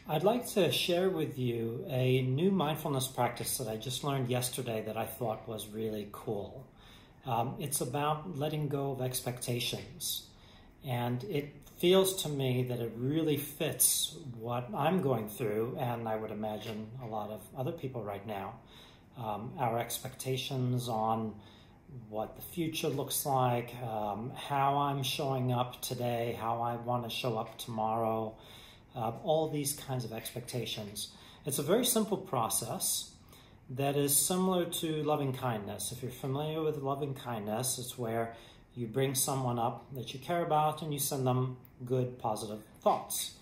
I'd like to share with you a new mindfulness practice that I just learned yesterday that I thought was really cool. It's about letting go of expectations. And it feels to me that it really fits what I'm going through, and I would imagine a lot of other people right now. Our expectations on what the future looks like, how I'm showing up today, how I want to show up tomorrow, all these kinds of expectations. It's a very simple process that is similar to loving kindness. If you're familiar with loving kindness, it's where you bring someone up that you care about and you send them good, positive thoughts.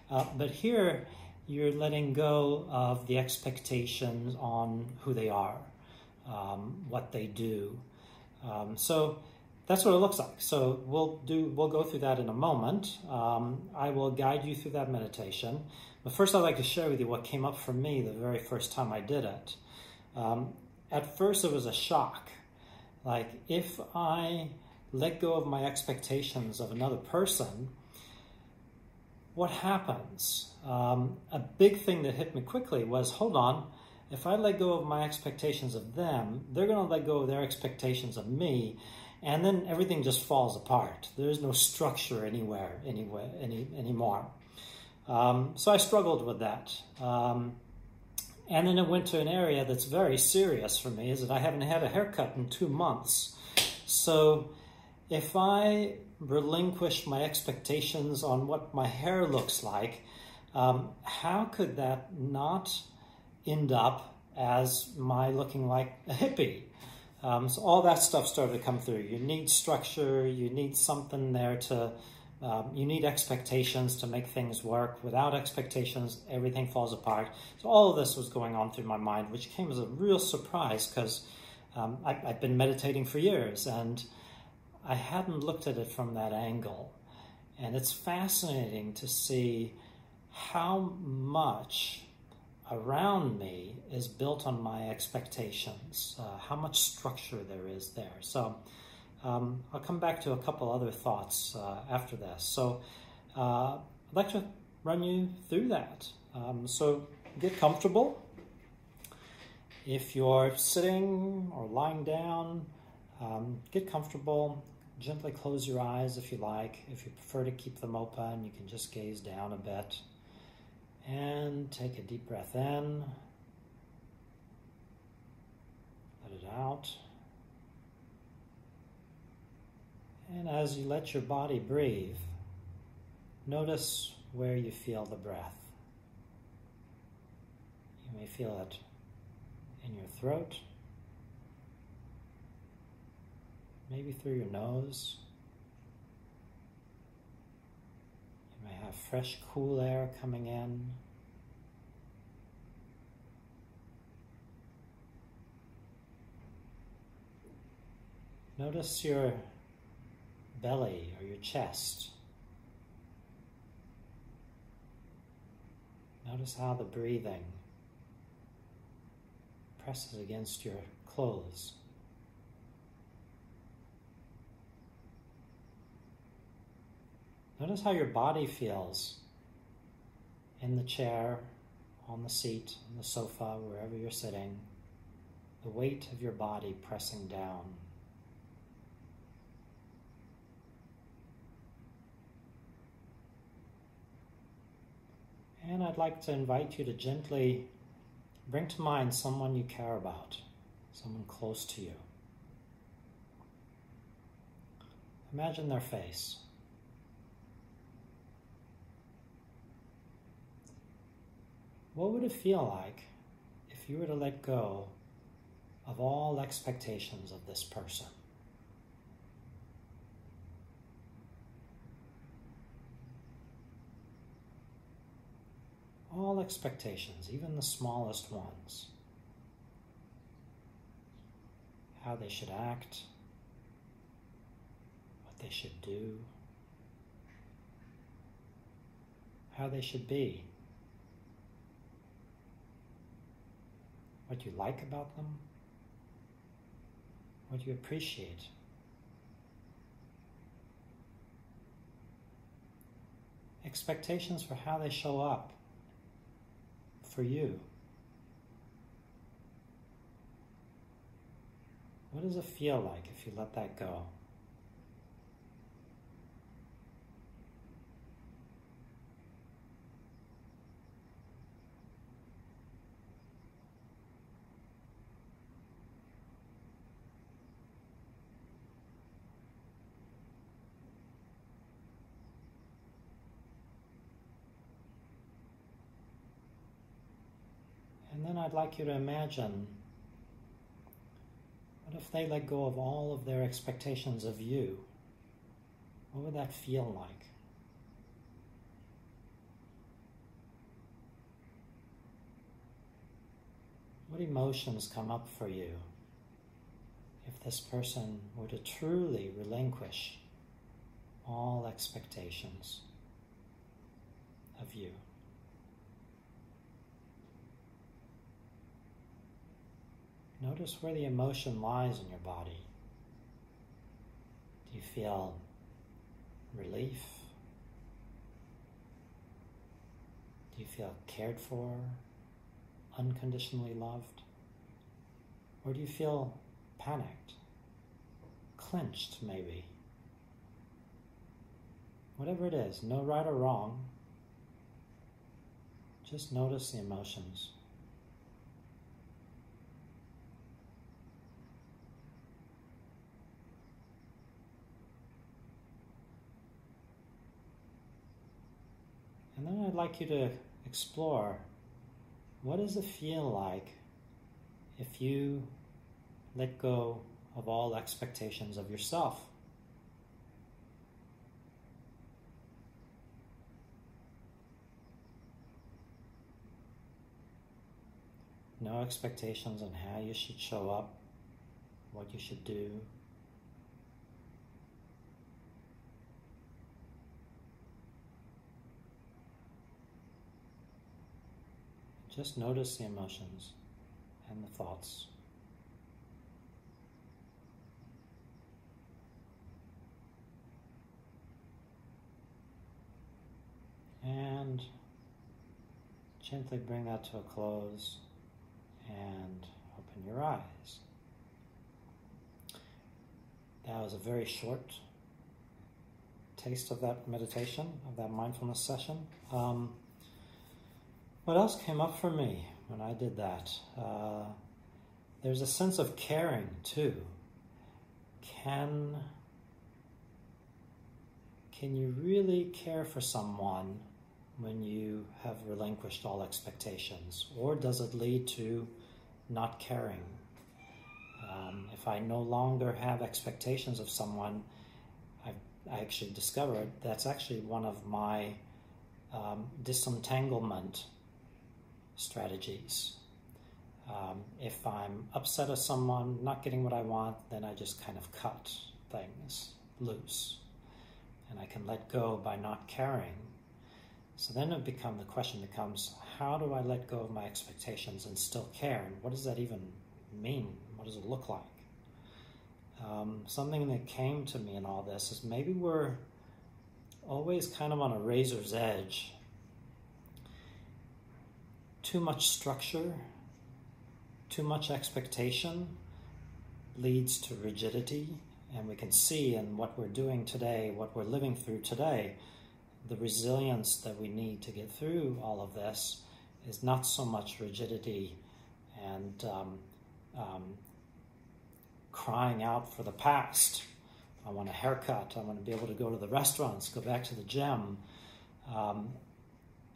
But here, you're letting go of the expectations on who they are, what they do. So that's what it looks like. So we'll go through that in a moment. I will guide you through that meditation. But first, I'd like to share with you what came up for me the very first time I did it. At first, it was a shock. Like, if I let go of my expectations of another person, what happens? A big thing that hit me quickly was, hold on, if I let go of my expectations of them, they're going to let go of their expectations of me, and then everything just falls apart. There's no structure anymore. So I struggled with that. And then it went to an area that's very serious for me, is that I haven't had a haircut in 2 months. So if I relinquish my expectations on what my hair looks like, how could that not end up as my looking like a hippie? So all that stuff started to come through. You need structure, you need something there to, you need expectations to make things work. Without expectations, everything falls apart. So all of this was going on through my mind, which came as a real surprise because I've been meditating for years and I hadn't looked at it from that angle. And it's fascinating to see how much around me is built on my expectations, how much structure there is there. So I'll come back to a couple other thoughts after this. So I'd like to run you through that. So get comfortable. If you're sitting or lying down, get comfortable. Gently close your eyes if you like. If you prefer to keep them open, you can just gaze down a bit. And take a deep breath in. Let it out. And as you let your body breathe, notice where you feel the breath. You may feel it in your throat, maybe through your nose. You may have fresh, cool air coming in. Notice your belly or your chest. Notice how the breathing presses against your clothes. Notice how your body feels in the chair, on the seat, on the sofa, wherever you're sitting. The weight of your body pressing down. And I'd like to invite you to gently bring to mind someone you care about, someone close to you. Imagine their face. What would it feel like if you were to let go of all expectations of this person? All expectations, even the smallest ones. How they should act, what they should do, how they should be, what you like about them, what you appreciate. Expectations for how they show up for you? What does it feel like if you let that go? And then I'd like you to imagine, what if they let go of all of their expectations of you? What would that feel like? What emotions come up for you if this person were to truly relinquish all expectations of you? Notice where the emotion lies in your body. Do you feel relief? Do you feel cared for, unconditionally loved? Or do you feel panicked, clenched maybe? Whatever it is, no right or wrong, just notice the emotions. And then I'd like you to explore, what does it feel like if you let go of all expectations of yourself? No expectations on how you should show up, what you should do. Just notice the emotions and the thoughts. And gently bring that to a close and open your eyes. That was a very short taste of that meditation, of that mindfulness session. What else came up for me when I did that? There's a sense of caring too. Can you really care for someone when you have relinquished all expectations? Or does it lead to not caring? If I no longer have expectations of someone, I actually discovered that's actually one of my disentanglement strategies. If I'm upset at someone, not getting what I want, then I just kind of cut things loose. And I can let go by not caring. So then the question becomes, how do I let go of my expectations and still care? And what does that even mean? What does it look like? Something that came to me in all this is maybe we're always kind of on a razor's edge. Too much structure, too much expectation leads to rigidity, and we can see in what we're doing today, what we're living through today, the resilience that we need to get through all of this is not so much rigidity and crying out for the past. I want a haircut, I want to be able to go to the restaurants, go back to the gym.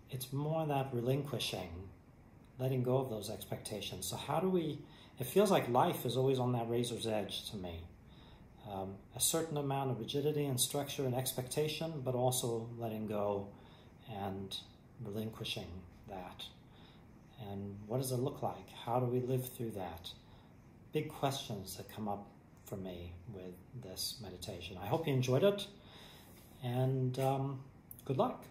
It's more that relinquishing, letting go of those expectations. So how do we, it feels like life is always on that razor's edge to me. A certain amount of rigidity and structure and expectation, but also letting go and relinquishing that. And what does it look like? How do we live through that? Big questions that come up for me with this meditation. I hope you enjoyed it, and good luck.